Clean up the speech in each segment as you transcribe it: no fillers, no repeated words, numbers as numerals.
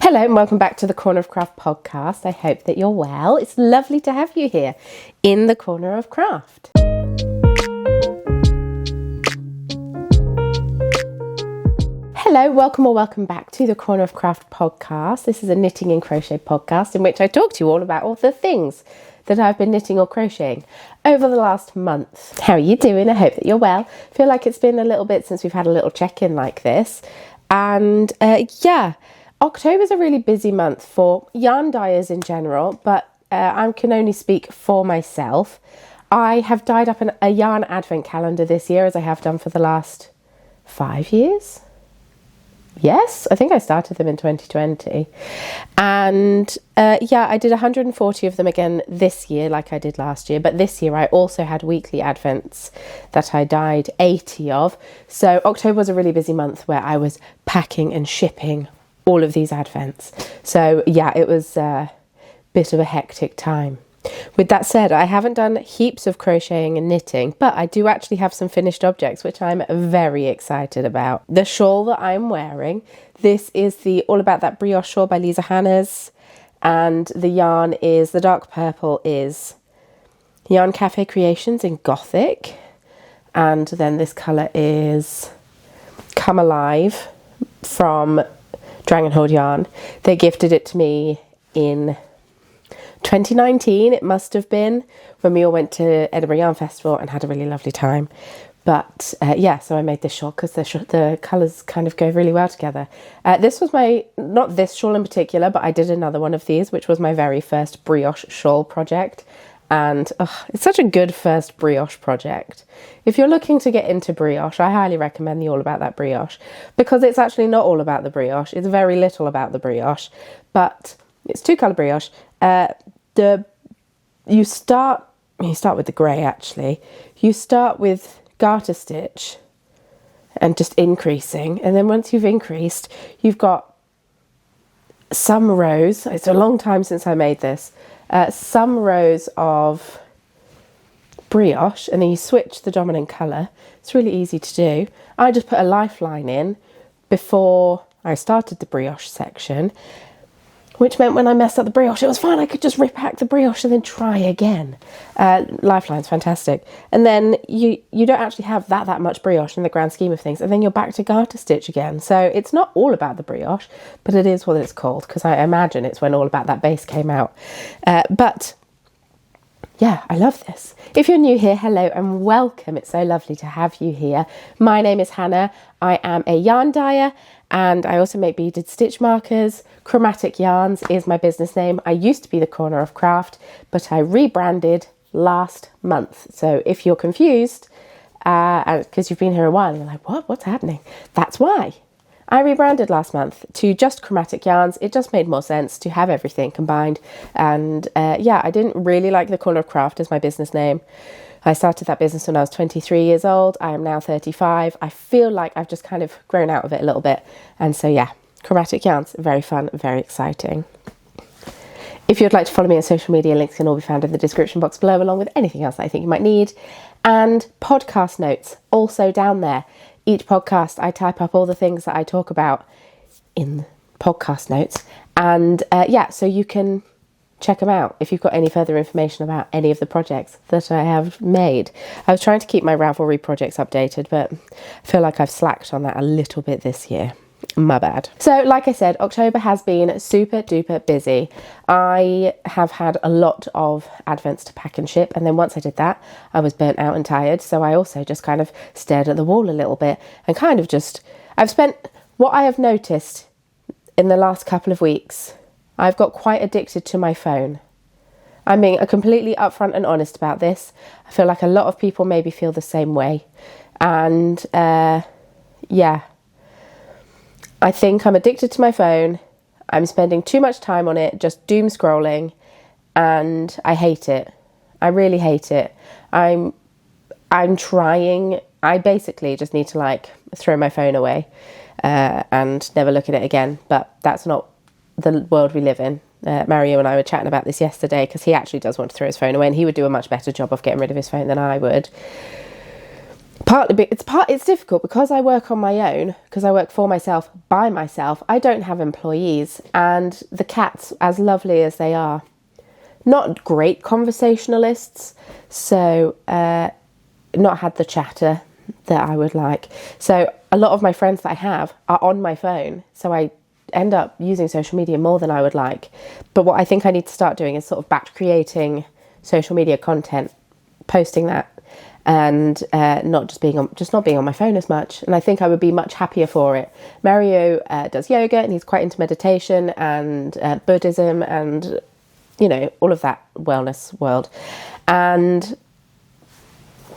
Hello and welcome back to the Corner of Craft podcast. I hope that you're well. It's lovely to have you here in the Corner of Craft. Hello, welcome back to the Corner of Craft podcast. This is a knitting and crochet podcast in which I talk to you all about all the things that I've been knitting or crocheting over the last month. How are you doing? I hope that you're well. I feel like it's been a little bit since we've had a little check-in like this. And October's a really busy month for yarn dyers in general, but I can only speak for myself. I have dyed up a yarn advent calendar this year, as I have done for the last 5 years. Yes, I think I started them in 2020. And I did 140 of them again this year, like I did last year. But this year I also had weekly advents that I dyed 80 of. So October was a really busy month where I was packing and shipping all of these advents. So yeah, it was a bit of a hectic time. With that said, I haven't done heaps of crocheting and knitting, but I do actually have some finished objects, which I'm very excited about. The shawl that I'm wearing, this is the All About That Brioche shawl by Lisa Hanna's, and the yarn is, the dark purple is Yarn Cafe Creations in Gothic, and then this colour is Come Alive from Dragon Hoard Yarn. They gifted it to me in 2019, it must have been, when we all went to Edinburgh Yarn Festival and had a really lovely time. But so I made this shawl because the colours kind of go really well together. This was not this shawl in particular, but I did another one of these, which was my very first brioche shawl project. And it's such a good first brioche project. If you're looking to get into brioche, I highly recommend the All About That Brioche, because it's actually not all about the brioche. It's very little about the brioche, but it's two-colour brioche. You start with the grey actually. You start with garter stitch and just increasing, and then once you've increased, you've got some rows. It's a long time since I made this. Some rows of brioche, and then you switch the dominant colour. It's really easy to do. I just put a lifeline in before I started the brioche section, which meant when I messed up the brioche, it was fine. I could just rip back the brioche and then try again. Lifeline's fantastic. And then you don't actually have that much brioche in the grand scheme of things. And then you're back to garter stitch again. So it's not all about the brioche, but it is what it's called, because I imagine it's when All About That base came out. But yeah, I love this. If you're new here, hello and welcome. It's so lovely to have you here. My name is Hannah. I am a yarn dyer, and I also make beaded stitch markers. Chromatic Yarns is my business name. I used to be the Corner of Craft, but I rebranded last month. So if you're confused, because you've been here a while and you're like, what's happening? That's why. I rebranded last month to just Chromatic Yarns. It just made more sense to have everything combined. And I didn't really like the Corner of Craft as my business name. I started that business when I was 23 years old. I am now 35. I feel like I've just kind of grown out of it a little bit. And so, yeah, Chromatic Yarns, very fun, very exciting. If you'd like to follow me on social media, links can all be found in the description box below, along with anything else that I think you might need. And podcast notes, also down there. Each podcast, I type up all the things that I talk about in podcast notes. And so you can check them out if you've got any further information about any of the projects that I have made. I was trying to keep my Ravelry projects updated, but I feel like I've slacked on that a little bit this year. My bad. So like I said, October has been super duper busy. I have had a lot of advents to pack and ship, and then once I did that, I was burnt out and tired, so I also just kind of stared at the wall a little bit and kind of what I have noticed in the last couple of weeks, I've got quite addicted to my phone. I'm being completely upfront and honest about this. I feel like a lot of people maybe feel the same way. And I think I'm addicted to my phone. I'm spending too much time on it, just doom scrolling, and I hate it. I really hate it. I'm trying. I basically just need to throw my phone away and never look at it again. But that's not the world we live in. Mario and I were chatting about this yesterday, because he actually does want to throw his phone away, and he would do a much better job of getting rid of his phone than I would. It's difficult because I work on my own, because I work for myself, by myself. I don't have employees, and the cats, as lovely as they are, not great conversationalists, so not had the chatter that I would like. So a lot of my friends that I have are on my phone, so I end up using social media more than I would like. But what I think I need to start doing is sort of batch creating social media content, posting that, and not being on my phone as much. And I think I would be much happier for it. Mario does yoga, and he's quite into meditation and Buddhism and, you know, all of that wellness world. And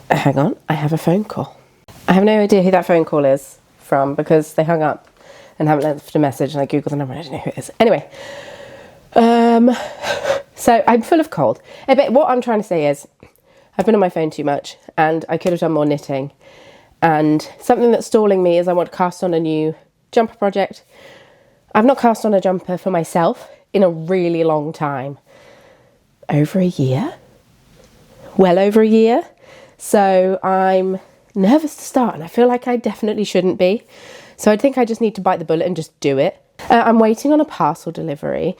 hang on, I have a phone call. I have no idea who that phone call is from, because they hung up and haven't left a message, and I googled the number, I don't know who it is. Anyway, so I'm full of cold. But what I'm trying to say is, I've been on my phone too much, and I could have done more knitting. And something that's stalling me is I want to cast on a new jumper project. I've not cast on a jumper for myself in a really long time. Over a year? Well over a year. So I'm nervous to start, and I feel like I definitely shouldn't be. So I think I just need to bite the bullet and just do it. I'm waiting on a parcel delivery,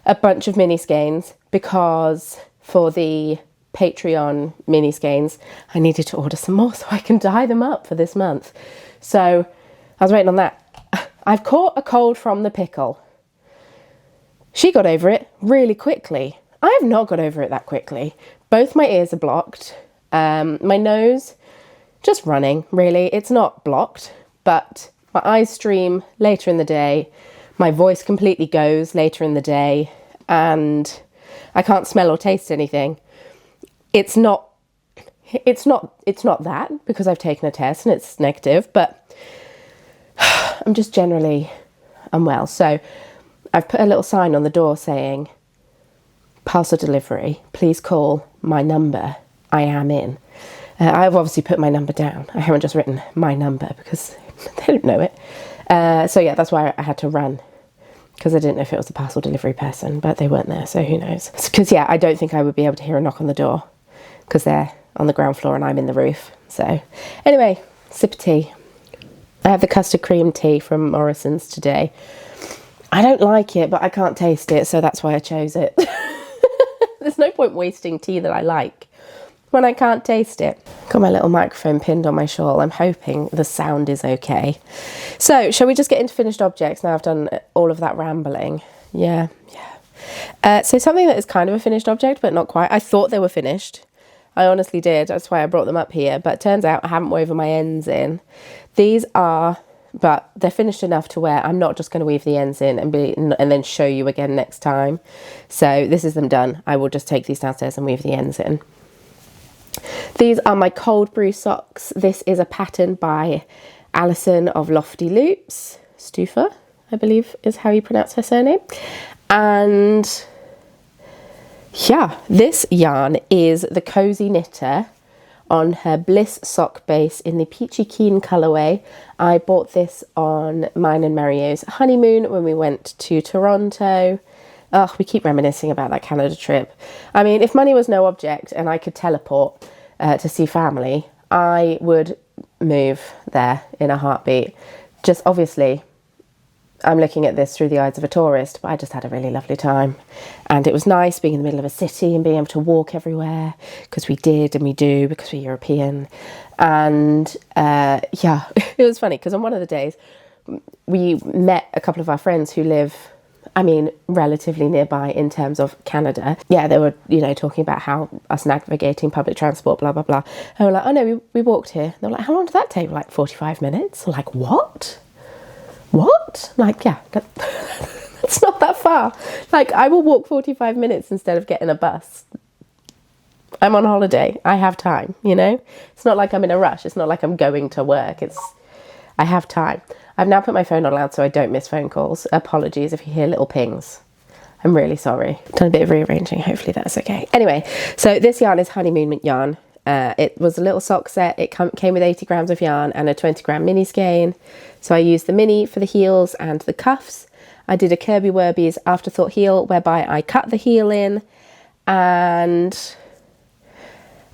a bunch of mini skeins, because for the Patreon mini skeins, I needed to order some more so I can dye them up for this month. So I was waiting on that. I've caught a cold from the pickle. She got over it really quickly. I have not got over it that quickly. Both my ears are blocked. My nose, just running, really. It's not blocked, but my eyes stream later in the day. My voice completely goes later in the day, and I can't smell or taste anything. It's not that, because I've taken a test and it's negative, but I'm just generally unwell. So I've put a little sign on the door saying, parcel delivery, please call my number, I am in. I've obviously put my number down. I haven't just written my number because they don't know it. So yeah, that's why I had to run, because I didn't know if it was a parcel delivery person, but they weren't there, so who knows. Because yeah, I don't think I would be able to hear a knock on the door, because they're on the ground floor and I'm in the roof. So anyway, sip of tea. I have the custard cream tea from Morrison's today. I don't like it, but I can't taste it, so that's why I chose it. There's no point wasting tea that I like when I can't taste it. Got my little microphone pinned on my shawl. I'm hoping the sound is okay. So shall we just get into finished objects now I've done all of that rambling? Yeah. So something that is kind of a finished object, but not quite. I thought they were finished. I honestly did. That's why I brought them up here. But turns out I haven't woven my ends in. These are, but they're finished enough to where I'm not just going to weave the ends in and then show you again next time. So this is them done. I will just take these downstairs and weave the ends in. These are my cold brew socks. This is a pattern by Alison of Lofty Loops. Stufa, I believe is how you pronounce her surname. And yeah, this yarn is the Cozy Knitter on her Bliss sock base in the Peachy Keen colourway. I bought this on mine and Mario's honeymoon when we went to Toronto. Oh, we keep reminiscing about that Canada trip. I mean, if money was no object and I could teleport to see family, I would move there in a heartbeat. Just obviously, I'm looking at this through the eyes of a tourist, but I just had a really lovely time. And it was nice being in the middle of a city and being able to walk everywhere, because we did and we do because we're European. And yeah, it was funny because on one of the days we met a couple of our friends who live, I mean, relatively nearby in terms of Canada. Yeah, they were, you know, talking about how us navigating public transport, blah, blah, blah. And we're like, oh no, we walked here. They were like, how long did that take? Like 45 minutes? We're like, what? Like, yeah, that's not that far. Like, I will walk 45 minutes instead of getting a bus. I'm on holiday. I have time, you know? It's not like I'm in a rush. It's not like I'm going to work. I have time. I've now put my phone on loud so I don't miss phone calls. Apologies if you hear little pings. I'm really sorry. Done a bit of rearranging. Hopefully that's okay. Anyway, so this yarn is honeymoon yarn. It was a little sock set. It came with 80 grams of yarn and a 20 gram mini skein. So I used the mini for the heels and the cuffs. I did a Kirby Werby's afterthought heel whereby I cut the heel in, and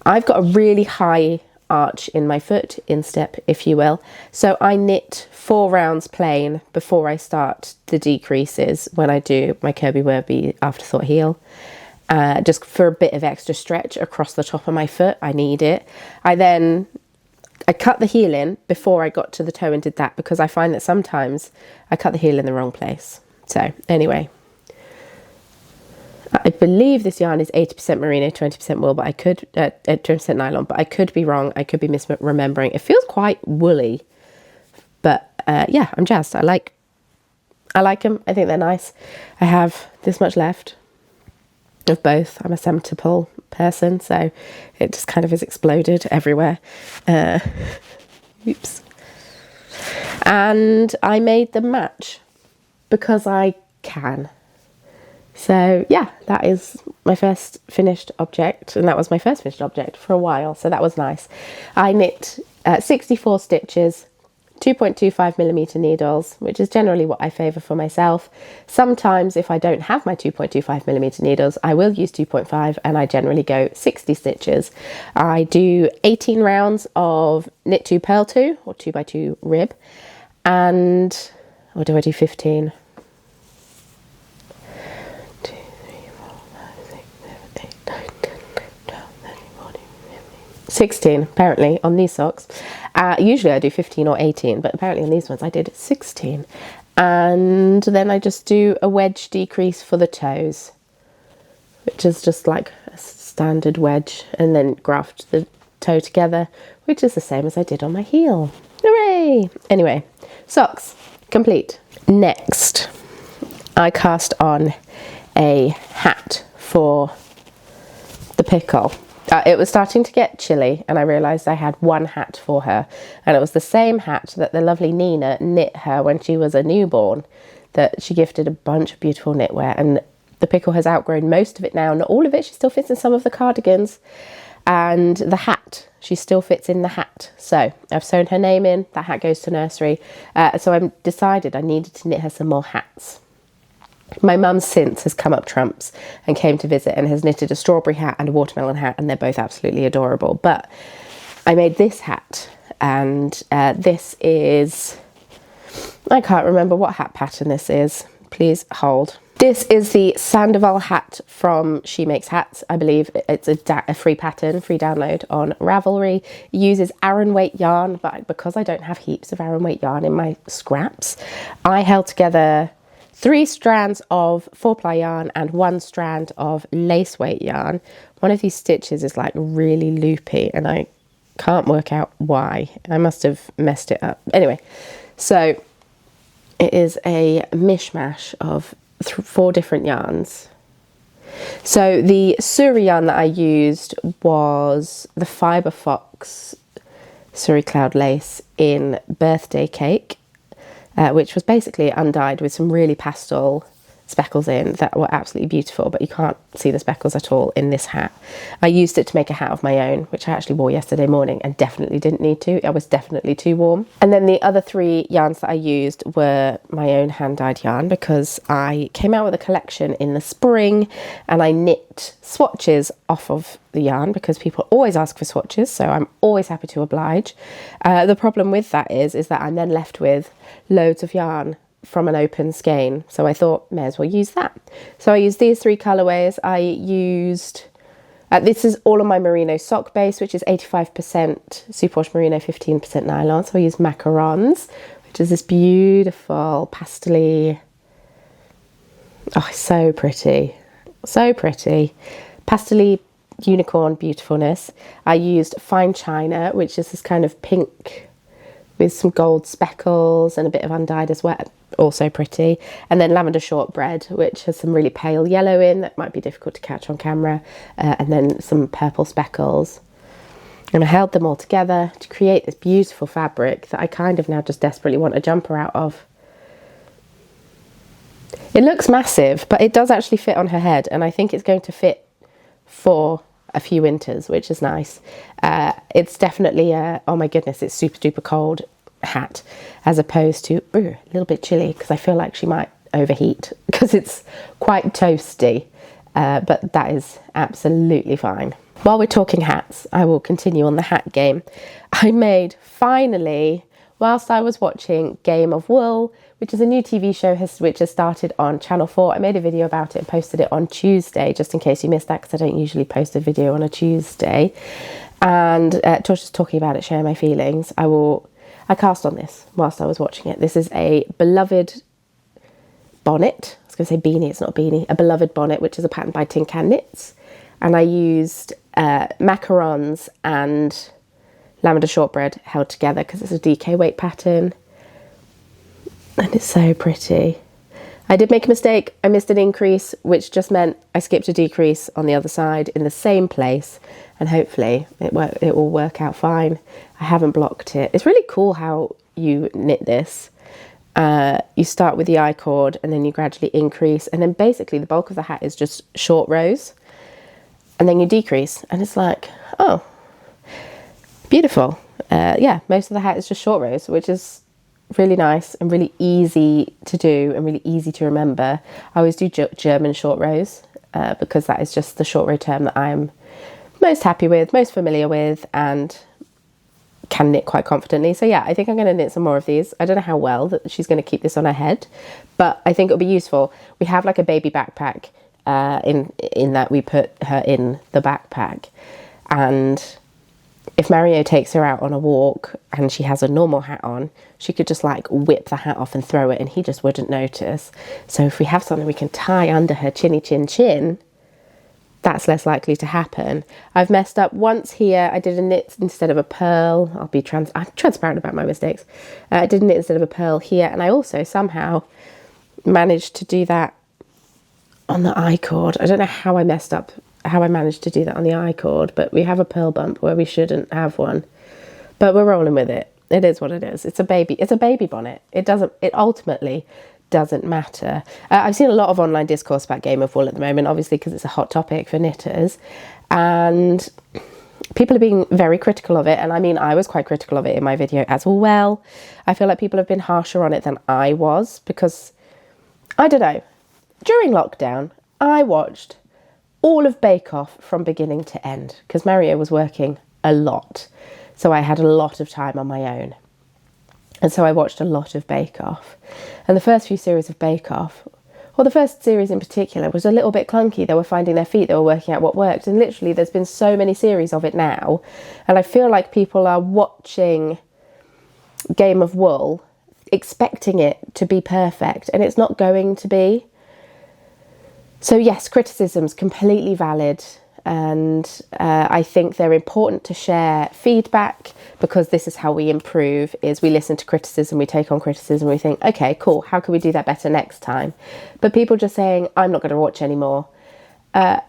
I've got a really high arch in my foot, instep if you will. So I knit 4 rounds plain before I start the decreases when I do my Kirby Werby afterthought heel. Just for a bit of extra stretch across the top of my foot. I need it. I cut the heel in before I got to the toe and did that, because I find that sometimes I cut the heel in the wrong place. So anyway, I believe this yarn is 80% merino, 20% wool, but I could 20% nylon, but I could be wrong. I could be misremembering. It feels quite woolly, but yeah, I'm jazzed. I like them. I think they're nice. I have this much left of both. I'm a sentimental person, so it just kind of is exploded everywhere. Oops. And I made them match because I can. So yeah, that is my first finished object, and that was my first finished object for a while, so that was nice. I knit 64 stitches, 2.25mm needles, which is generally what I favour for myself. Sometimes if I don't have my 2.25mm needles, I will use 2.5, and I generally go 60 stitches. I do 18 rounds of knit 2 purl 2 or 2x2 rib, and or do I do 15? 16 apparently on these socks. Usually I do 15 or 18, but apparently on these ones I did 16. And then I just do a wedge decrease for the toes, which is just like a standard wedge, and then graft the toe together, which is the same as I did on my heel. Hooray! Anyway, socks complete. Next, I cast on a hat for the pickle. It was starting to get chilly, and I realised I had one hat for her, and it was the same hat that the lovely Nina knit her when she was a newborn, that she gifted a bunch of beautiful knitwear, and the pickle has outgrown most of it now. Not all of it. She still fits in some of the cardigans, and the hat, she still fits in the hat. So I've sewn her name in. That hat goes to nursery. So I decided I needed to knit her some more hats. My mum since has come up trumps and came to visit and has knitted a strawberry hat and a watermelon hat, and they're both absolutely adorable. But I made this hat, and this is, I can't remember what hat pattern this is. Please hold. This is the Sandoval hat from She Makes Hats. I believe it's a free pattern, free download on Ravelry. It uses Aran weight yarn, but because I don't have heaps of Aran weight yarn in my scraps, I held together 3 strands of 4-ply yarn and 1 strand of lace weight yarn. One of these stitches is like really loopy, and I can't work out why. I must have messed it up. Anyway, so it is a mishmash of 4 different yarns. So the Suri yarn that I used was the Fibre Fox Suri Cloud lace in Birthday Cake, which was basically undyed with some really pastel speckles in that were absolutely beautiful, but you can't see the speckles at all in this hat. I used it to make a hat of my own, which I actually wore yesterday morning and definitely didn't need to. I was definitely too warm. And then the other 3 yarns that I used were my own hand-dyed yarn, because I came out with a collection in the spring and I knit swatches off of the yarn because people always ask for swatches, so I'm always happy to oblige. The problem with that is that I'm then left with loads of yarn from an open skein, so I thought may as well use that. So I used these 3 colorways. I used this is all on my merino sock base, which is 85% superwash merino, 15% nylon. So I used macarons, which is this beautiful pastely, oh, so pretty, pastely unicorn beautifulness. I used fine china, which is this kind of pink with some gold speckles and a bit of undyed as well, also pretty. And then lavender shortbread, which has some really pale yellow in that might be difficult to catch on camera, and then some purple speckles. And I held them all together to create this beautiful fabric that I kind of now just desperately want a jumper out of. It looks massive, but it does actually fit on her head, and I think it's going to fit for a few winters, which is nice. It's definitely oh my goodness, it's super duper cold hat, as opposed to a little bit chilly, because I feel like she might overheat because it's quite toasty, but that is absolutely fine. While we're talking hats, I will continue on the hat game. I made, finally, whilst I was watching Game of Wool, which is a new TV show which has started on Channel 4. I made a video about it and posted it on Tuesday, just in case you missed that, because I don't usually post a video on a Tuesday. And just talking about it, sharing my feelings. I cast on this whilst I was watching it. This is a beloved bonnet. I was going to say beanie, it's not a beanie. A beloved bonnet, which is a pattern by Tin Can Knits. And I used macarons and lavender shortbread held together because it's a DK weight pattern. And it's so pretty. I did make a mistake. I missed an increase, which just meant I skipped a decrease on the other side in the same place. And hopefully it will work out fine. I haven't blocked it. It's really cool how you knit this. You start with the I-cord and then you gradually increase. And then basically the bulk of the hat is just short rows. And then you decrease. And it's like, oh, beautiful. Yeah, most of the hat is just short rows, which is really nice and really easy to do and really easy to remember. I always do German short rows because that is just the short row term that I'm most happy with, most familiar with, and can knit quite confidently. So yeah, I think I'm going to knit some more of these. I don't know how well that she's going to keep this on her head, but I think it'll be useful. We have like a baby backpack in that we put her in the backpack, and if Mario takes her out on a walk and she has a normal hat on, she could just like whip the hat off and throw it and he just wouldn't notice. So if we have something we can tie under her chinny chin chin, that's less likely to happen. I've messed up once here. I did a knit instead of a purl. I'm transparent about my mistakes. I did a knit instead of a purl here, and I also somehow managed to do that on the I-cord. I don't know how I messed up, how I managed to do that on the I-cord, but we have a purl bump where we shouldn't have one. But we're rolling with it. It is what it is. It's a baby bonnet. It ultimately doesn't matter. I've seen a lot of online discourse about Game of Wool at the moment, obviously because it's a hot topic for knitters, and people are being very critical of it. And I mean, I was quite critical of it in my video as well. I feel like people have been harsher on it than I was because, I don't know, during lockdown, I watched all of Bake Off from beginning to end because Mario was working a lot. So I had a lot of time on my own. And so I watched a lot of Bake Off. And the first few series of Bake Off, or the first series in particular, was a little bit clunky. They were finding their feet, they were working out what worked. And literally there's been so many series of it now. And I feel like people are watching Game of Wool expecting it to be perfect. And it's not going to be. So yes, criticism's completely valid, and I think they're important to share feedback because this is how we improve, is we listen to criticism, we take on criticism, we think, okay, cool, how can we do that better next time? But people just saying, I'm not going to watch anymore, I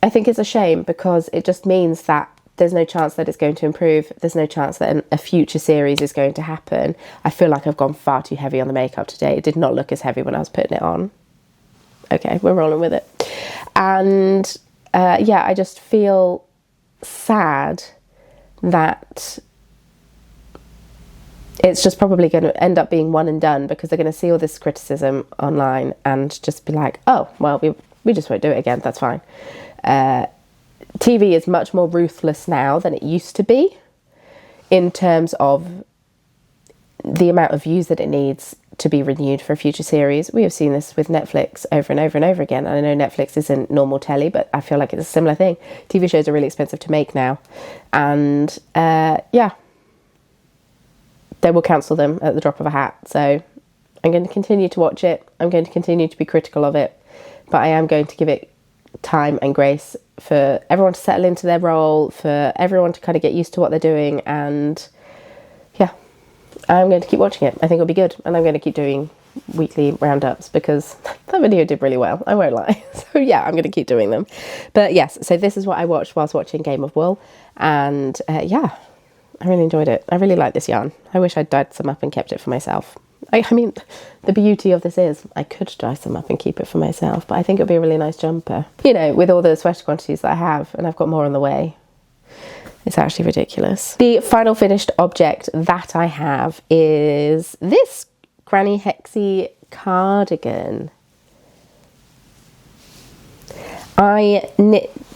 think it's a shame because it just means that there's no chance that it's going to improve, there's no chance that a future series is going to happen. I feel like I've gone far too heavy on the makeup today. It did not look as heavy when I was putting it on. Okay, we're rolling with it. And yeah, I just feel sad that it's just probably going to end up being one and done because they're going to see all this criticism online and just be like, oh, well, we just won't do it again. That's fine. TV is much more ruthless now than it used to be in terms of the amount of views that it needs to be renewed for a future series. We have seen this with Netflix over and over and over again. And I know Netflix isn't normal telly, but I feel like it's a similar thing. TV shows are really expensive to make now. And yeah, they will cancel them at the drop of a hat. So I'm going to continue to watch it. I'm going to continue to be critical of it. But I am going to give it time and grace for everyone to settle into their role, for everyone to kind of get used to what they're doing. And yeah, I'm going to keep watching it. I think it'll be good. And I'm going to keep doing weekly roundups because that video did really well. I won't lie. So yeah, I'm going to keep doing them. But yes, so this is what I watched whilst watching Game of Wool. And yeah, I really enjoyed it. I really like this yarn. I wish I'd dyed some up and kept it for myself. I mean, the beauty of this is I could dye some up and keep it for myself, but I think it'd be a really nice jumper. You know, with all the sweater quantities that I have, and I've got more on the way. It's actually ridiculous. The final finished object that I have is this Granny Hexi cardigan. I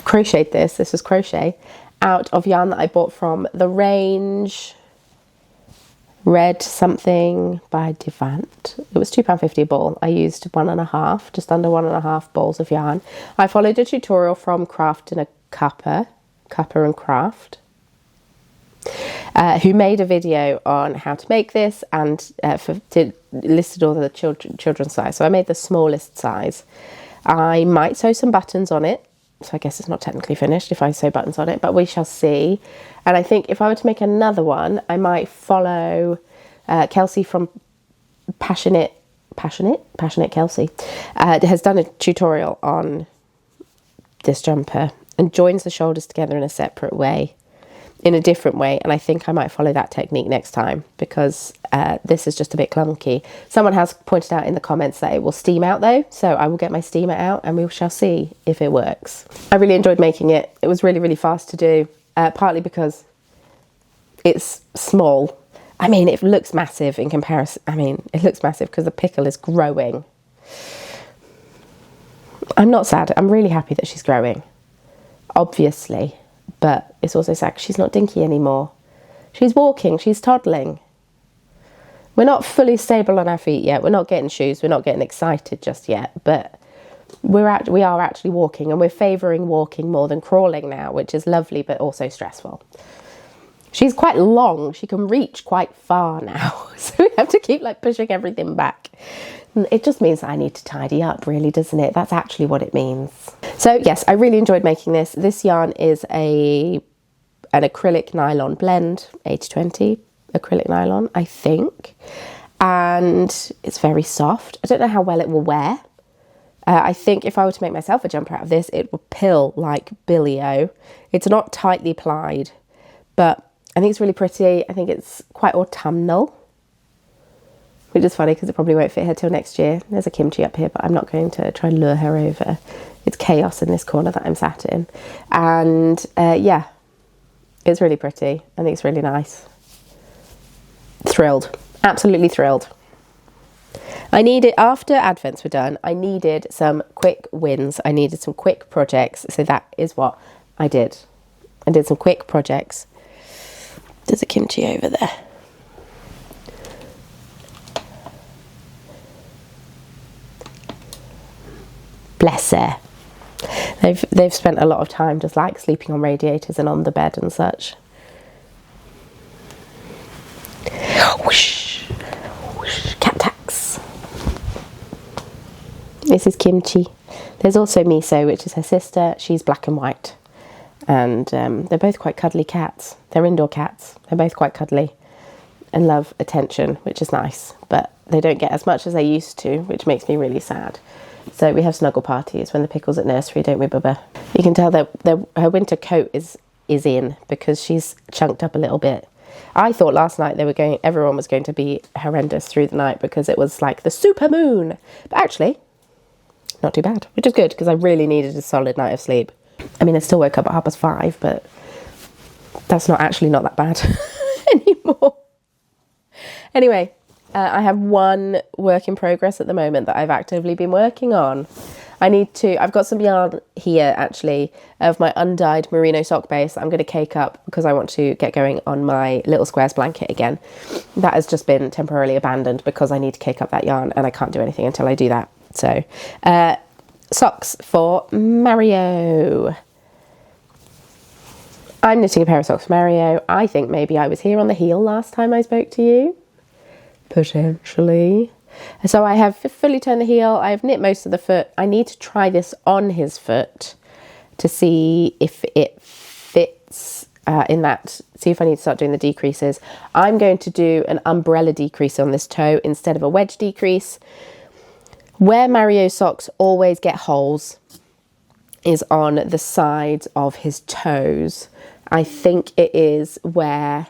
crocheted this was crochet, out of yarn that I bought from the range Red Something by Devant. It was £2.50 a ball. I used 1.5, just under 1.5 balls of yarn. I followed a tutorial from Craft and a Cuppa and Craft, who made a video on how to make this and listed all the children's size. So I made the smallest size. I might sew some buttons on it, so I guess it's not technically finished if I sew buttons on it, but we shall see. And I think if I were to make another one, I might follow Kelsey from Passionate Kelsey has done a tutorial on this jumper and joins the shoulders together in a separate way, in a different way, and I think I might follow that technique next time, because this is just a bit clunky. Someone has pointed out in the comments that it will steam out though, so I will get my steamer out and we shall see if it works. I really enjoyed making it. It was really, really fast to do, partly because it's small. I mean, it looks massive in comparison. I mean, it looks massive because the pickle is growing. I'm not sad. I'm really happy that she's growing, obviously. But it's also sad 'cause she's not dinky anymore. She's walking, she's toddling. We're not fully stable on our feet yet. We're not getting shoes. We're not getting excited just yet. But we are actually walking, and we're favouring walking more than crawling now, which is lovely but also stressful. She's quite long. She can reach quite far now. So we have to keep like pushing everything back. It just means I need to tidy up, really, doesn't it? That's actually what it means. So yes, I really enjoyed making this. This yarn is an acrylic nylon blend, 80/20 acrylic nylon, I think. And it's very soft. I don't know how well it will wear. I think if I were to make myself a jumper out of this, it would pill like Billy-O. It's not tightly plied, but I think it's really pretty. I think it's quite autumnal, which is funny because it probably won't fit her till next year. There's a kimchi up here, but I'm not going to try and lure her over. It's chaos in this corner that I'm sat in. And yeah, it's really pretty. I think it's really nice. Thrilled. Absolutely thrilled. I needed, after Advents were done, I needed some quick wins. I needed some quick projects. So that is what I did. I did some quick projects. There's a kimchi over there. Bless her. They've spent a lot of time just like sleeping on radiators and on the bed and such. Whoosh, whoosh, cat tax. This is Kimchi. There's also Miso, which is her sister. She's black and white. And they're both quite cuddly cats. They're indoor cats. They're both quite cuddly and love attention, which is nice. But they don't get as much as they used to, which makes me really sad. So we have snuggle parties when the pickle's at nursery, don't we, Bubba? You can tell that her winter coat is in because she's chunked up a little bit. I thought last night everyone was going to be horrendous through the night because it was like the super moon. But actually, not too bad, which is good because I really needed a solid night of sleep. I mean, I still woke up at 5:30, but that's not that bad anymore. Anyway, I have one work in progress at the moment that I've actively been working on. I've got some yarn here actually of my undyed merino sock base that I'm going to cake up because I want to get going on my little squares blanket again. That has just been temporarily abandoned because I need to cake up that yarn and I can't do anything until I do that. So, socks for Mario. I'm knitting a pair of socks for Mario. I think maybe I was here on the heel last time I spoke to you. Potentially. So I have fully turned the heel. I've knit most of the foot. I need to try this on his foot to see if it fits in that. See if I need to start doing the decreases. I'm going to do an umbrella decrease on this toe instead of a wedge decrease. Where Mario's socks always get holes is on the sides of his toes. I think it is where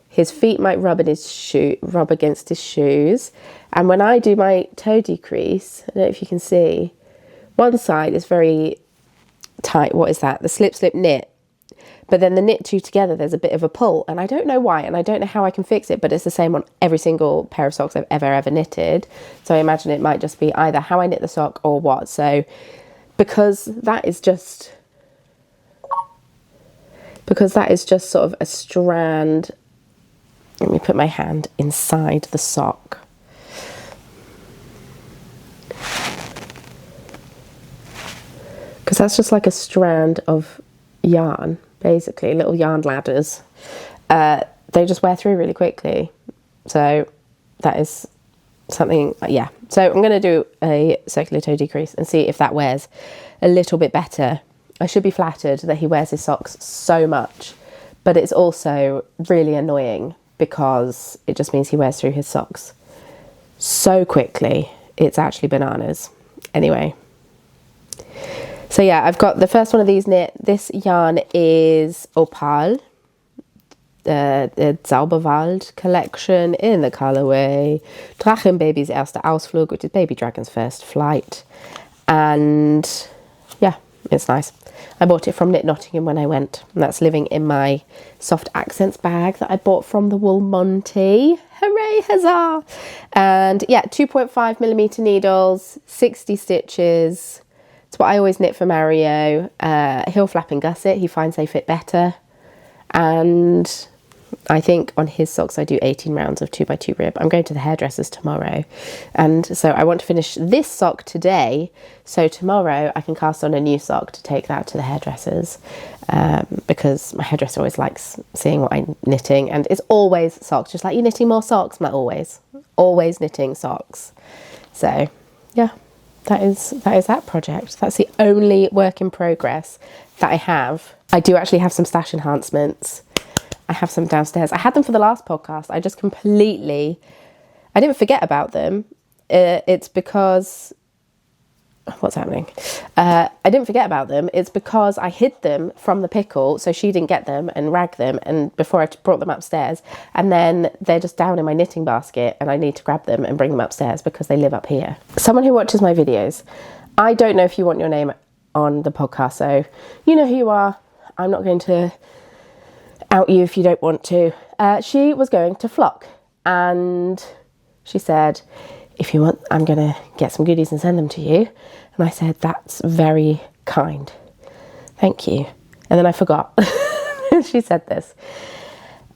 his feet might rub against his shoes. And when I do my toe decrease, I don't know if you can see, one side is very tight. What is that? The slip knit. But then the knit two together, there's a bit of a pull. And I don't know why, and I don't know how I can fix it, but it's the same on every single pair of socks I've ever knitted. So I imagine it might just be either how I knit the sock or what. So because that is just sort of a strand. Let me put my hand inside the sock. Because that's just like a strand of yarn, basically, little yarn ladders. They just wear through really quickly. So that is something, yeah. So I'm going to do a circular toe decrease and see if that wears a little bit better. I should be flattered that he wears his socks so much, but it's also really annoying because it just means he wears through his socks so quickly. It's actually bananas. Anyway. So yeah, I've got the first one of these knit. This yarn is Opal, the Zauberwald collection in the colourway Drachenbabys erster Ausflug, which is Baby Dragon's first flight. And yeah, it's nice. I bought it from Knit Nottingham when I went, and that's living in my soft accents bag that I bought from the Wool Monty. Hooray, huzzah! And yeah, 2.5mm needles, 60 stitches. It's what I always knit for Mario. He'll flap and gusset. He finds they fit better. And I think on his socks I do 18 rounds of 2x2 rib. I'm going to the hairdressers tomorrow. And so I want to finish this sock today. So tomorrow I can cast on a new sock to take that to the hairdressers. Because my hairdresser always likes seeing what I'm knitting. And it's always socks. Just like, you knitting more socks? I'm like, always. Always knitting socks. So, yeah. That is that project. That's the only work in progress that I have. I do actually have some stash enhancements. I have some downstairs. I had them for the last podcast. I just completely, I didn't forget about them. It's because, what's happening? I didn't forget about them. It's because I hid them from the pickle so she didn't get them and rag them, and before I brought them upstairs, and then they're just down in my knitting basket and I need to grab them and bring them upstairs because they live up here. Someone who watches my videos, I don't know if you want your name on the podcast, so you know who you are. I'm not going to out you if you don't want to. She was going to Flock and she said, if you want, I'm going to get some goodies and send them to you. And I said, that's very kind. Thank you. And then I forgot. She said this.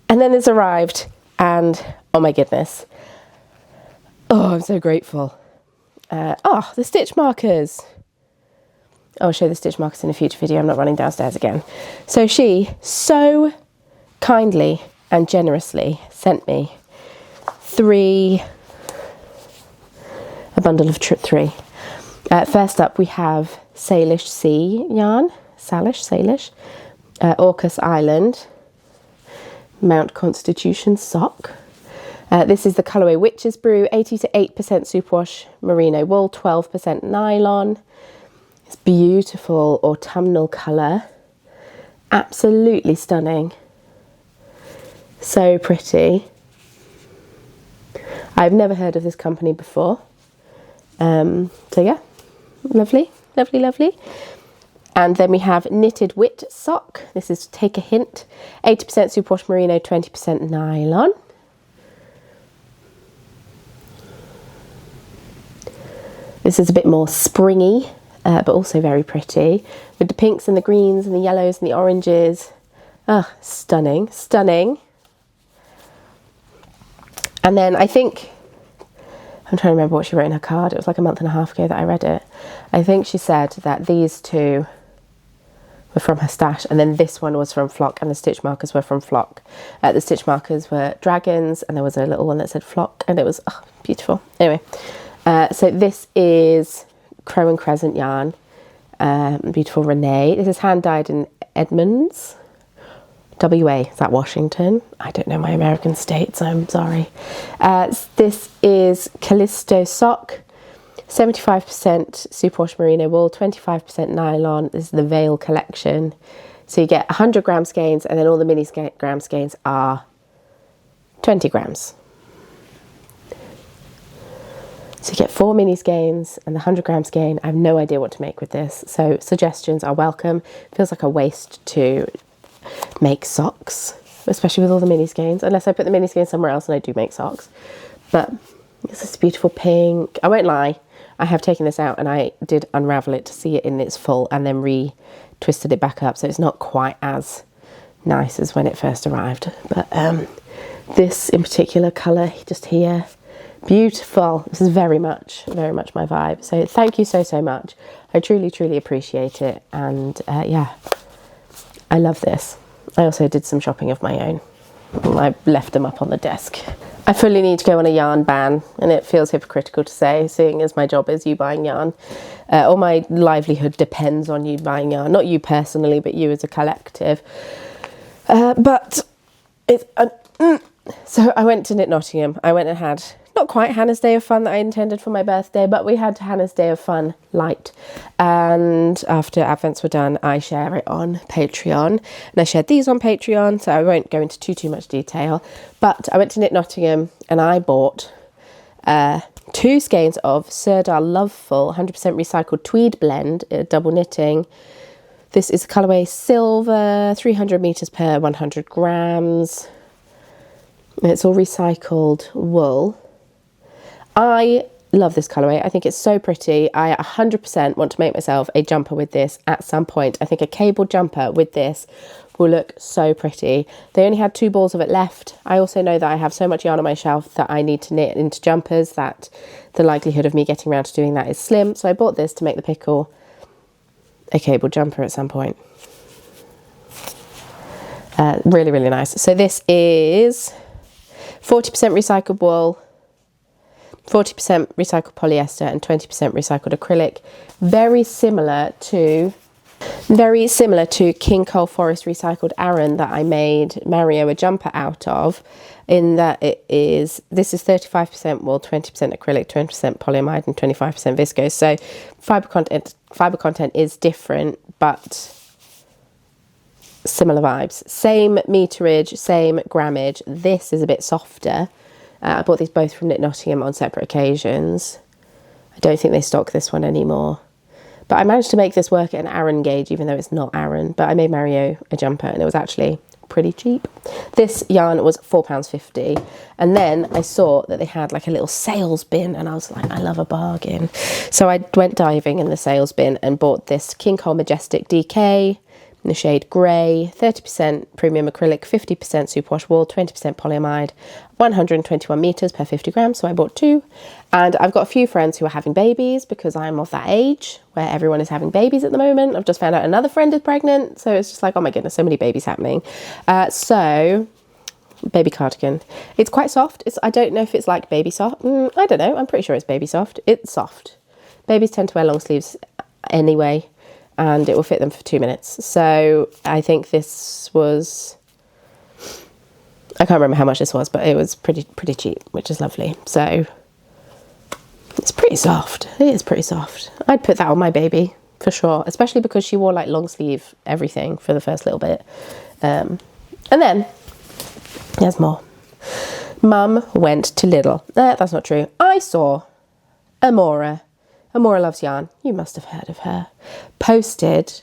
And then this arrived and, oh my goodness. Oh, I'm so grateful. The stitch markers. I'll show the stitch markers in a future video. I'm not running downstairs again. So she so kindly and generously sent me a bundle of three. First up we have Salish Sea yarn, Salish, Orcas Island, Mount Constitution sock. This is the colourway Witch's Brew, 80 to 8% superwash merino wool, 12% nylon. It's beautiful autumnal colour, absolutely stunning, so pretty. I've never heard of this company before. So yeah, lovely. And then we have Knitted Wit sock. This is Take a Hint, 80% superwash merino, 20% nylon. This is a bit more springy, but also very pretty, with the pinks and the greens and the yellows and the oranges. Oh, stunning. And then I think, I'm trying to remember what she wrote in her card. It was like a month and a half ago that I read it. I think she said that these two were from her stash, and then this one was from Flock, and the stitch markers were from Flock. The stitch markers were dragons, and there was a little one that said Flock, and it was beautiful. Anyway, so this is Crow and Crescent yarn, beautiful Renee. This is hand dyed in Edmonds, WA. Is that Washington? I don't know my American states, I'm sorry. This is Callisto sock, 75% superwash merino wool, 25% nylon. This is the Veil collection. So you get 100 gram skeins, and then all the mini gram skeins are 20 grams. So you get 4 mini skeins and the 100 gram skein. I have no idea what to make with this, so suggestions are welcome. Feels like a waste to make socks, especially with all the mini skeins, unless I put the mini skeins somewhere else and I do make socks. But this is beautiful pink. I won't lie, I have taken this out and I did unravel it to see it in its full and then re-twisted it back up, so it's not quite as nice as when it first arrived. But this in particular colour just here, beautiful. This is very much my vibe. So thank you so much. I truly appreciate it. And yeah, I love this. I also did some shopping of my own. I left them up on the desk. I fully need to go on a yarn ban, and it feels hypocritical to say, seeing as my job is you buying yarn, or my livelihood depends on you buying yarn. Not you personally, but you as a collective. But it's so I went to Knit Nottingham. I went and had not quite Hannah's Day of Fun that I intended for my birthday, but we had Hannah's Day of Fun light. And after Advents were done, I share it on Patreon, and I shared these on Patreon, so I won't go into too much detail. But I went to Knit Nottingham and I bought 2 skeins of Sirdar Loveful 100% recycled tweed blend, double knitting. This is colourway silver, 300 meters per 100 grams. It's all recycled wool. I love this colourway. I think it's so pretty. I 100% want to make myself a jumper with this at some point. I think a cable jumper with this will look so pretty. They only had 2 balls of it left. I also know that I have so much yarn on my shelf that I need to knit into jumpers that the likelihood of me getting around to doing that is slim. So I bought this to make the pickle a cable jumper at some point. Really nice. So this is 40% recycled wool, 40% recycled polyester and 20% recycled acrylic. Very similar to King Cole Forest recycled Aran that I made Mario a jumper out of, in that this is 35% wool, 20% acrylic, 20% polyamide and 25% viscose. So fibre content is different, but similar vibes. Same meterage, same grammage. This is a bit softer. I bought these both from Knit Nottingham on separate occasions. I don't think they stock this one anymore. But I managed to make this work at an Aran gauge, even though it's not Aran. But I made Mario a jumper and it was actually pretty cheap. This yarn was £4.50. And then I saw that they had like a little sales bin and I was like, I love a bargain. So I went diving in the sales bin and bought this King Cole Majestic DK in the shade grey, 30% premium acrylic, 50% superwash wool, 20% polyamide, 121 meters per 50 grams. So I bought 2. And I've got a few friends who are having babies because I'm of that age where everyone is having babies at the moment. I've just found out another friend is pregnant. So it's just like, oh my goodness, so many babies happening. So baby cardigan. It's quite soft. I don't know if it's like baby soft. I don't know. I'm pretty sure it's baby soft. It's soft. Babies tend to wear long sleeves anyway, and it will fit them for 2 minutes. So I think this was, I can't remember how much this was, but it was pretty cheap, which is lovely. So it's pretty soft. It is pretty soft. I'd put that on my baby for sure, especially because she wore like long sleeve everything for the first little bit. And then there's more. Mum went to Lidl. That's not true. I saw Amora Loves Yarn, you must have heard of her, posted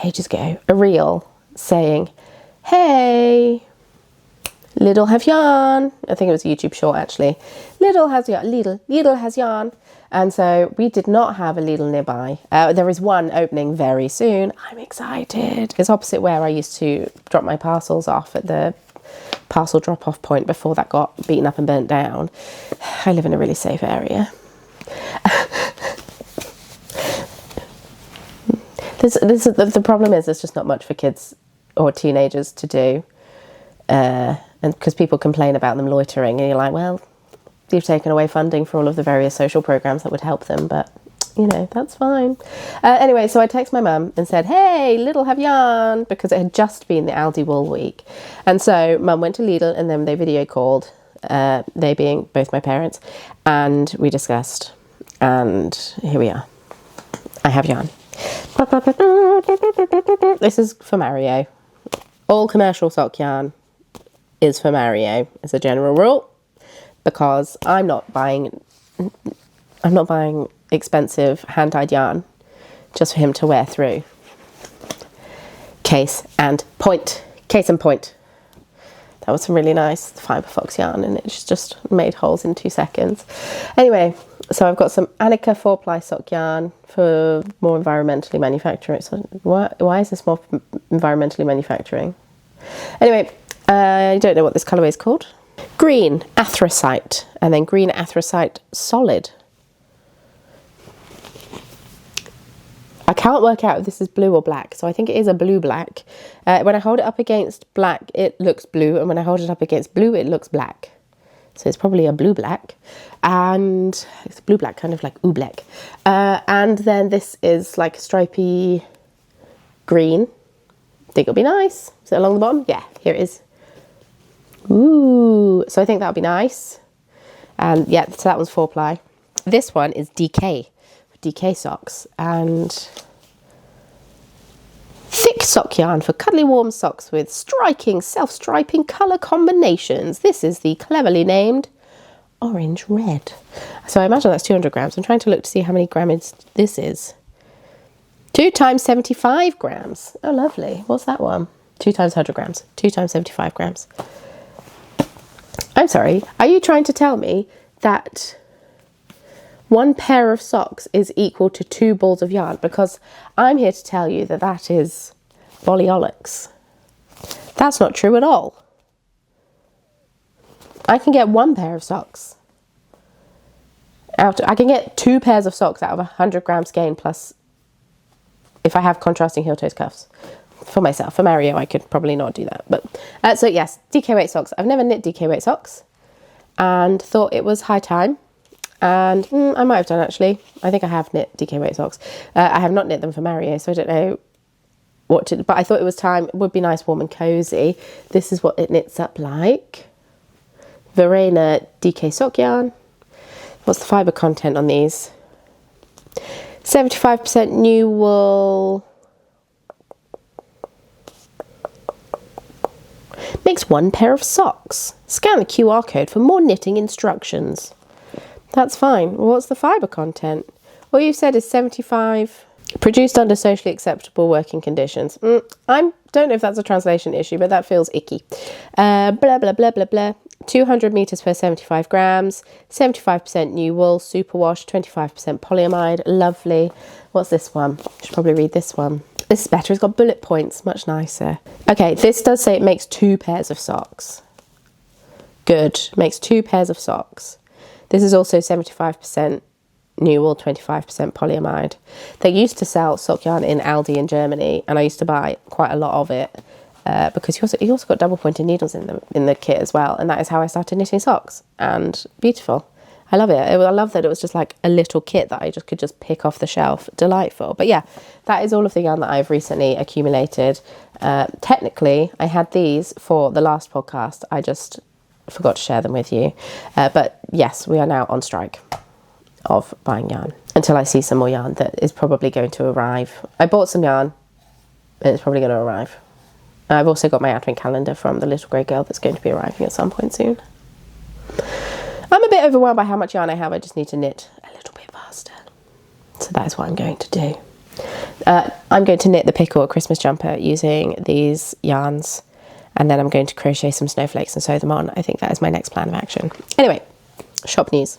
ages ago a reel saying, hey, Lidl have yarn. I think it was a YouTube short actually. Lidl has yarn. And so we did not have a Lidl nearby. There is one opening very soon. I'm excited. It's opposite where I used to drop my parcels off at the parcel drop-off point before that got beaten up and burnt down. I live in a really safe area. The problem is there's just not much for kids or teenagers to do, and because people complain about them loitering, and you're like, well, you've taken away funding for all of the various social programs that would help them, but you know, that's fine. Anyway, so I texted my mum and said, hey, Lidl have yarn, because it had just been the Aldi Wool week. And so mum went to Lidl and then they video called, they being both my parents, and we discussed, and here we are. I have yarn. This is for Mario. All commercial sock yarn is for Mario as a general rule, because I'm not buying expensive hand-dyed yarn just for him to wear through. Case and point. That was some really nice Fibre Fox yarn, and it's just made holes in 2 seconds. Anyway, So I've got some Annika 4-ply sock yarn for more environmentally manufacturing. So why is this more environmentally manufacturing? Anyway, I don't know what this colourway is called. Green Anthracite, and then green Anthracite Solid. I can't work out if this is blue or black, so I think it is a blue-black. When I hold it up against black, it looks blue, and when I hold it up against blue, it looks black. So it's probably a blue-black, and it's blue-black, kind of like oobleck. And then this is like stripy green. Think it'll be nice. Is it along the bottom? Yeah, here it is. Ooh, so I think that'll be nice. And yeah, so that one's 4-ply. This one is DK socks, and thick sock yarn for cuddly warm socks with striking self-striping colour combinations. This is the cleverly named Orange Red. So I imagine that's 200 grams. I'm trying to look to see how many grammage this is. 2 times 75 grams. Oh, lovely. What's that one? 2 times 100 grams. 2 times 75 grams. I'm sorry. Are you trying to tell me that one pair of socks is equal to 2 balls of yarn? Because I'm here to tell you that that is bollocks. That's not true at all. I can get 1 pair of socks. I can get 2 pairs of socks out of 100 grams skein, plus if I have contrasting heel-toes cuffs. For myself. For Mario, I could probably not do that. But so yes, DK weight socks. I've never knit DK weight socks, and thought it was high time. And I might have done, actually. I think I have knit DK weight socks. I have not knit them for Mario, so I don't know what to... But I thought it was time. It would be nice, warm and cosy. This is what it knits up like. Verena DK sock yarn. What's the fibre content on these? 75% new wool. Makes 1 pair of socks. Scan the QR code for more knitting instructions. That's fine. Well, what's the fibre content? All you've said is 75. Produced under socially acceptable working conditions. I don't know if that's a translation issue, but that feels icky. Blah, blah, blah, blah, blah. 200 metres per 75 grams. 75% new wool, superwash, 25% polyamide. Lovely. What's this one? I should probably read this one. This is better. It's got bullet points. Much nicer. Okay, this does say it makes 2 pairs of socks. Good. Makes 2 pairs of socks. This is also 75% new wool, 25% polyamide. They used to sell sock yarn in Aldi in Germany, and I used to buy quite a lot of it because you also got double pointed needles in the kit as well, and that is how I started knitting socks. And beautiful. I love it. I love that it was just like a little kit that I could just pick off the shelf. Delightful. But yeah, that is all of the yarn that I've recently accumulated. Technically, I had these for the last podcast. I just forgot to share them with you. But yes, we are now on strike of buying yarn until I see some more yarn that is probably going to arrive. I bought some yarn and it's probably going to arrive. I've also got my advent calendar from the little grey girl that's going to be arriving at some point soon. I'm a bit overwhelmed by how much yarn I have. I just need to knit a little bit faster. So that is what I'm going to do. I'm going to knit the pickle Christmas jumper using these yarns, and then I'm going to crochet some snowflakes and sew them on. I think that is my next plan of action. Anyway, shop news.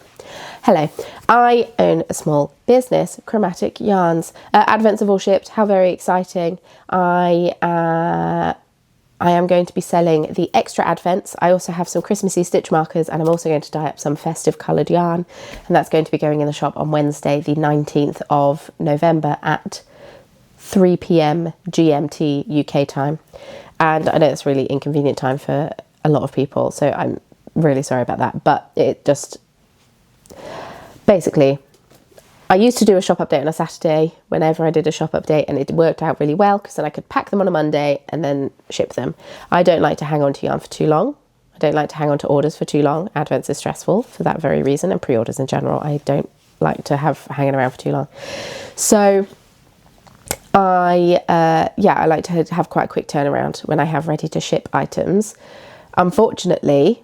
Hello, I own a small business, Chromatic Yarns. Advents have all shipped. How very exciting. I am going to be selling the extra advents. I also have some Christmassy stitch markers, and I'm also going to dye up some festive coloured yarn, and that's going to be going in the shop on Wednesday the 19th of November at 3 p.m. GMT UK time. And I know it's really inconvenient time for a lot of people, so I'm really sorry about that, but it just... Basically, I used to do a shop update on a Saturday whenever I did a shop update, and it worked out really well because then I could pack them on a Monday and then ship them. I don't like to hang on to yarn for too long. I don't like to hang on to orders for too long. Advents is stressful for that very reason, and pre-orders in general I don't like to have hanging around for too long. So I like to have quite a quick turnaround when I have ready to ship items. Unfortunately,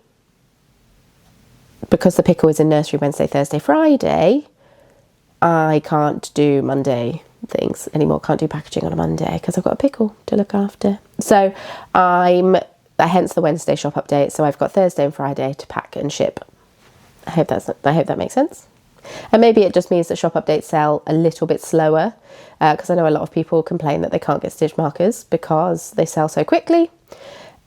because the pickle is in nursery Wednesday, Thursday, Friday, I can't do Monday things anymore. Can't do packaging on a Monday because I've got a pickle to look after. So hence the Wednesday shop update. So I've got Thursday and Friday to pack and ship. I hope that makes sense. And maybe it just means that shop updates sell a little bit slower, because I know a lot of people complain that they can't get stitch markers because they sell so quickly.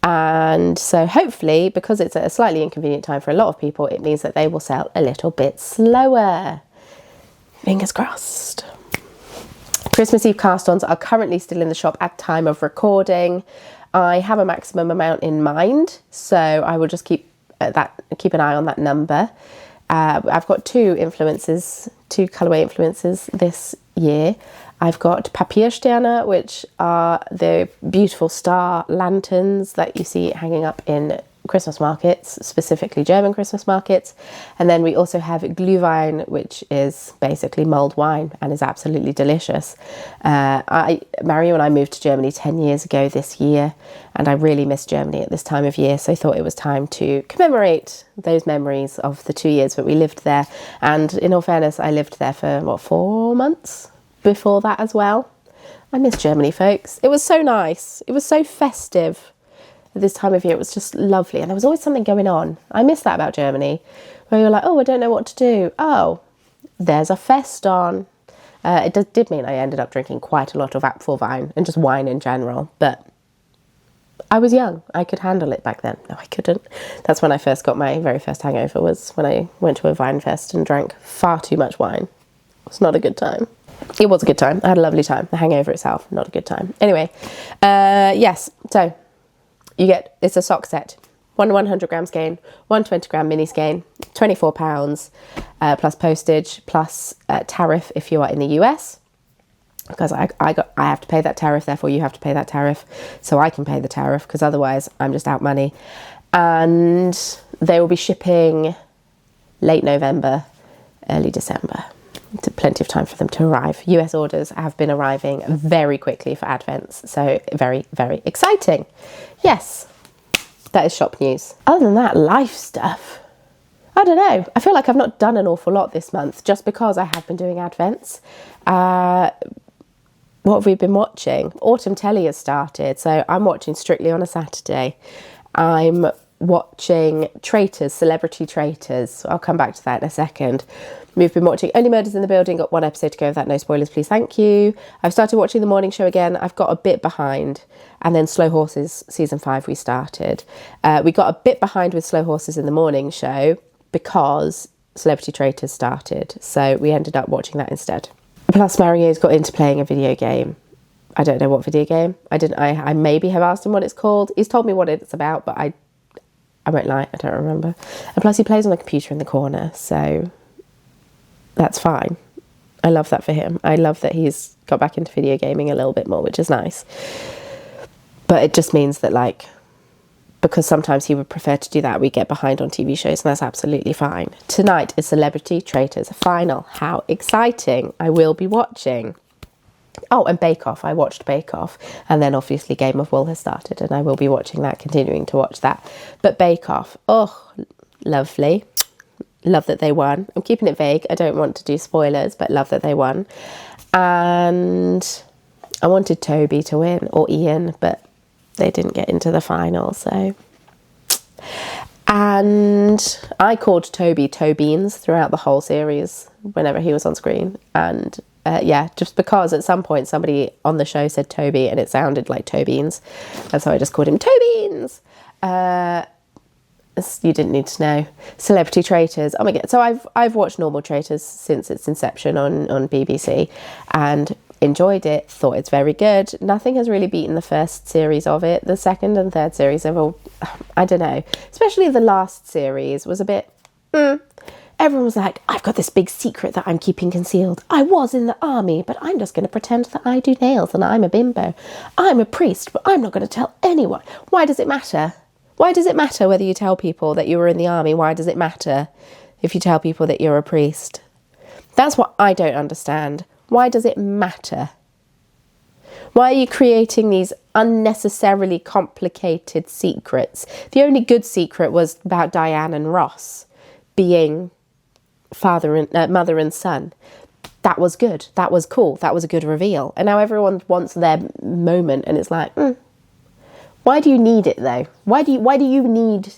And so hopefully, because it's at a slightly inconvenient time for a lot of people, it means that they will sell a little bit slower. Fingers crossed. Christmas Eve cast-ons are currently still in the shop at time of recording. I have a maximum amount in mind, so I will just keep an eye on that number. I've got two colourway influences this year. I've got Papiersterne, which are the beautiful star lanterns that you see hanging up in Christmas markets, specifically German Christmas markets. And then we also have Glühwein, which is basically mulled wine and is absolutely delicious. Mario and I moved to Germany 10 years ago this year, and I really miss Germany at this time of year, so I thought it was time to commemorate those memories of the 2 years that we lived there. And in all fairness, I lived there for 4 months before that as well. I miss Germany, folks. It was so nice. It was so festive. At this time of year, it was just lovely, and there was always something going on. I miss that about Germany, where you're like, oh, I don't know what to do. Oh, there's a fest on. It did mean I ended up drinking quite a lot of Apfelwein and just wine in general, but I was young. I could handle it back then. No, I couldn't. That's when I first got my very first hangover, was when I went to a Weinfest and drank far too much wine. It was not a good time. It was a good time. I had a lovely time. The hangover itself, not a good time. Anyway, yes, so it's a sock set, one 100 gram skein, one 20 gram mini skein, £24, plus postage, plus tariff if you are in the US, because I have to pay that tariff, therefore you have to pay that tariff, so I can pay the tariff, because otherwise I'm just out money. And they will be shipping late November, early December. Plenty of time for them to arrive. US orders have been arriving very quickly for Advents, so very, very exciting. Yes, that is shop news. Other than that, life stuff. I don't know. I feel like I've not done an awful lot this month, just because I have been doing Advents. What have we been watching? Autumn Telly has started, so I'm watching Strictly on a Saturday. I'm watching Traitors, Celebrity Traitors. I'll come back to that in a second. We've been watching Only Murders in the Building, got one episode to go of that, no spoilers please, thank you. I've started watching The Morning Show again, I've got a bit behind, and then Slow Horses season 5 we started. We got a bit behind with Slow Horses in The Morning Show because Celebrity Traitors started, so we ended up watching that instead. Plus Mario's got into playing a video game. I don't know what video game. I maybe have asked him what it's called. He's told me what it's about, but I won't lie, I don't remember. And plus he plays on the computer in the corner, so that's fine. I love that for him. I love that he's got back into video gaming a little bit more, which is nice. But it just means that, like, because sometimes he would prefer to do that, we get behind on TV shows, and that's absolutely fine. Tonight is Celebrity Traitors final. How exciting. I will be watching. Oh, and Bake Off. I watched Bake Off. And then obviously Game of Wool has started, and I will be watching that, continuing to watch that. But Bake Off, oh, lovely. Love that they won. I'm keeping it vague. I don't want to do spoilers, but love that they won. And I wanted Toby to win, or Ian, but they didn't get into the final, so. And I called Toby Tobeans throughout the whole series whenever he was on screen. And yeah, just because at some point somebody on the show said Toby and it sounded like Tobeans. And so I just called him Tobeans. You didn't need to know. Celebrity Traitors. Oh my god. So I've watched normal Traitors since its inception on BBC and enjoyed it. Thought it's very good. Nothing has really beaten the first series of it. The second and third series have all, I don't know. Especially the last series was a bit Everyone was like, I've got this big secret that I'm keeping concealed. I was in the army, but I'm just going to pretend that I do nails and I'm a bimbo. I'm a priest, but I'm not going to tell anyone. Why does it matter? Why does it matter whether you tell people that you were in the army? Why does it matter if you tell people that you're a priest? That's what I don't understand. Why does it matter? Why are you creating these unnecessarily complicated secrets? The only good secret was about Diane and Ross being mother and son. That was good. That was cool. That was a good reveal. And now everyone wants their moment, and it's like, why do you need it though? Why do you need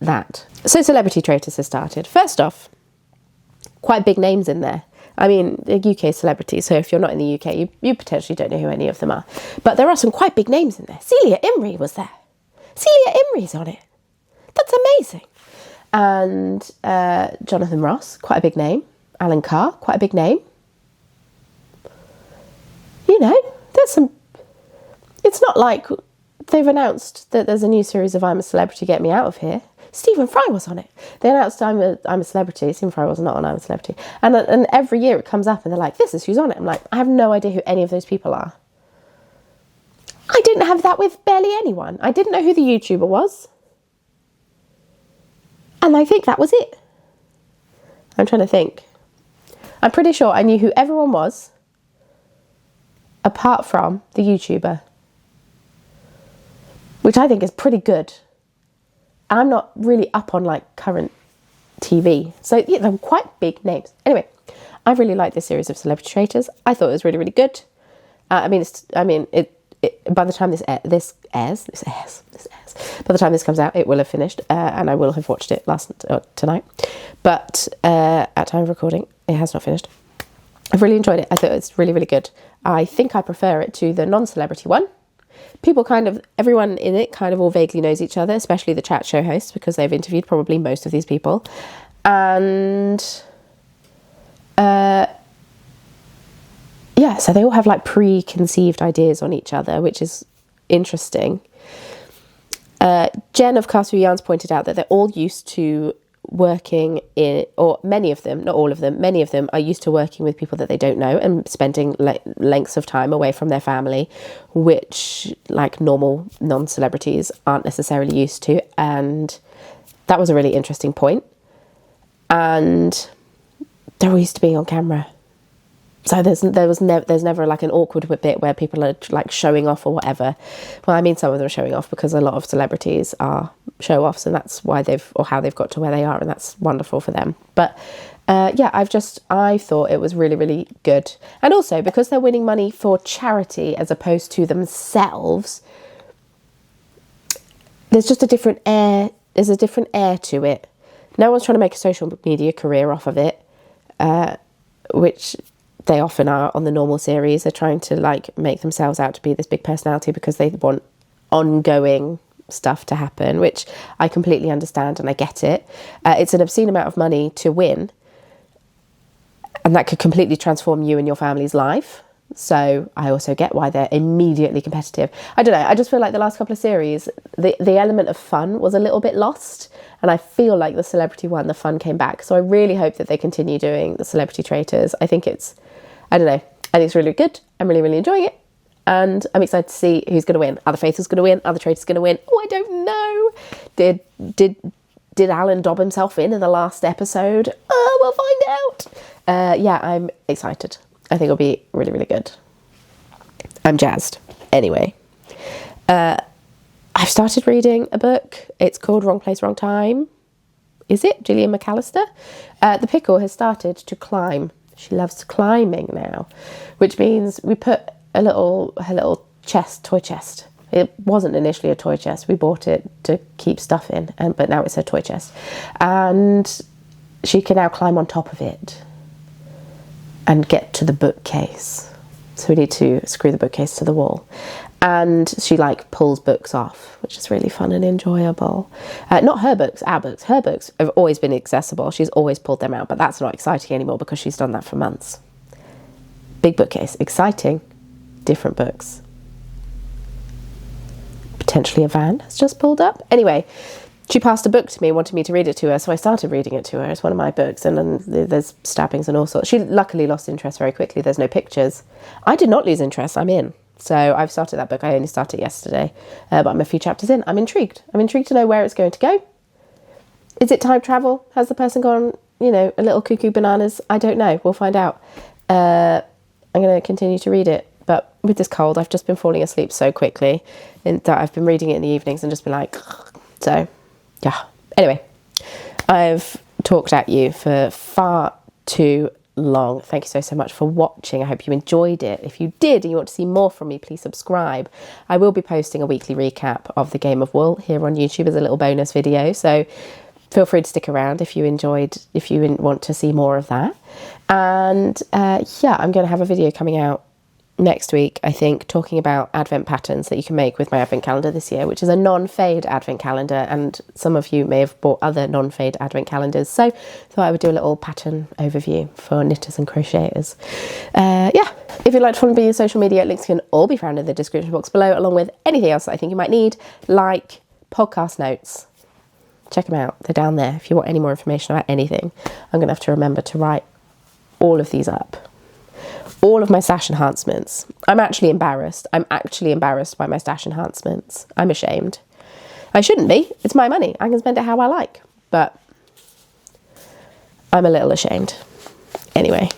that? So Celebrity Traitors has started. First off, quite big names in there. I mean, the UK celebrities, so if you're not in the UK, you potentially don't know who any of them are. But there are some quite big names in there. Celia Imrie was there. Celia Imrie's on it. That's amazing. And Jonathan Ross, quite a big name. Alan Carr, quite a big name. You know, there's some... It's not like they've announced that there's a new series of I'm a Celebrity, Get Me Out of Here. Stephen Fry was on it. They announced I'm a Celebrity. Stephen Fry was not on I'm a Celebrity. And every year it comes up and they're like, this is who's on it. I'm like, I have no idea who any of those people are. I didn't have that with barely anyone. I didn't know who the YouTuber was. And I think that was it. I'm trying to think. I'm pretty sure I knew who everyone was, apart from the YouTuber. Which I think is pretty good. I'm not really up on like current TV. So yeah, they're quite big names. Anyway, I really like this series of Celebrity Traitors. I thought it was really, really good. By the time this airs, by the time this comes out, it will have finished, and I will have watched it tonight. But at time of recording, it has not finished. I've really enjoyed it. I thought it's really, really good. I think I prefer it to the non-celebrity one. Everyone in it kind of all vaguely knows each other, especially the chat show hosts, because they've interviewed probably most of these people. And so they all have like preconceived ideas on each other, which is interesting. Jen of Cast Through Yarns pointed out that they're all used to working in, or many of them, not all of them, many of them are used to working with people that they don't know and spending lengths of time away from their family, which like normal non-celebrities aren't necessarily used to. And that was a really interesting point. And they're all used to being on camera. So there's never like an awkward bit where people are like showing off or whatever. Well, I mean, some of them are showing off because a lot of celebrities are show-offs, and that's why how they've got to where they are, and that's wonderful for them. But I thought it was really, really good. And also because they're winning money for charity as opposed to themselves, there's just a different air. There's a different air to it. No one's trying to make a social media career off of it, which they often are on the normal series. They're trying to like make themselves out to be this big personality because they want ongoing stuff to happen, which I completely understand and I get it. It's an obscene amount of money to win, and that could completely transform you and your family's life. So I also get why they're immediately competitive. I don't know, I just feel like the last couple of series, the element of fun was a little bit lost, and I feel like the celebrity one, the fun came back. So I really hope that they continue doing the Celebrity Traitors. I think it's really good. I'm really, really enjoying it. And I'm excited to see who's going to win. Are the Faithfuls going to win? Are the Traitors going to win? Oh, I don't know. Did Alan dob himself in the last episode? Oh, we'll find out. I'm excited. I think it'll be really, really good. I'm jazzed. Anyway, I've started reading a book. It's called Wrong Place, Wrong Time. Is it? Gillian McAllister. The pickle has started to climb. She loves climbing now, which means we put her little toy chest. It wasn't initially a toy chest. We bought it to keep stuff in, but now it's her toy chest. And she can now climb on top of it and get to the bookcase. So we need to screw the bookcase to the wall. And she like pulls books off, which is really fun and enjoyable. Not her books, our books. Her books have always been accessible. She's always pulled them out, but that's not exciting anymore because she's done that for months. Big bookcase, exciting, different books. Potentially a van has just pulled up. Anyway, she passed a book to me and wanted me to read it to her, so I started reading it to her. It's one of my books, and then there's stabbings and all sorts. She luckily lost interest very quickly. There's no pictures. I did not lose interest. I'm in. So I've started that book. I only started yesterday, but I'm a few chapters in. I'm intrigued. I'm intrigued to know where it's going to go. Is it time travel? Has the person gone, a little cuckoo bananas? I don't know. We'll find out. I'm going to continue to read it. But with this cold, I've just been falling asleep so quickly that I've been reading it in the evenings and just been like, so, yeah. Anyway, I've talked at you for far too long. Thank you so much for watching. I hope you enjoyed it. If you did and you want to see more from me, please subscribe. I will be posting a weekly recap of the Game of Wool here on YouTube as a little bonus video. So feel free to stick around if you want to see more of that. And yeah, I'm going to have a video coming out next week, I think, talking about advent patterns that you can make with my advent calendar this year, which is a non-fade advent calendar, and some of you may have bought other non-fade advent calendars, so thought I would do a little pattern overview for knitters and crocheters. Yeah, if you'd like to follow me on social media, links can all be found in the description box below, along with anything else that I think you might need, like podcast notes. Check them out, they're down there if you want any more information about anything. I'm going to have to remember to write all of these up. All of my stash enhancements. I'm actually embarrassed by my stash enhancements. I'm ashamed. I shouldn't be. It's my money. I can spend it how I like. But I'm a little ashamed. Anyway,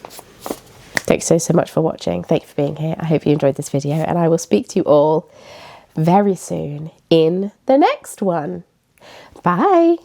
thanks so much for watching. Thank you for being here. I hope you enjoyed this video, and I will speak to you all very soon in the next one. Bye.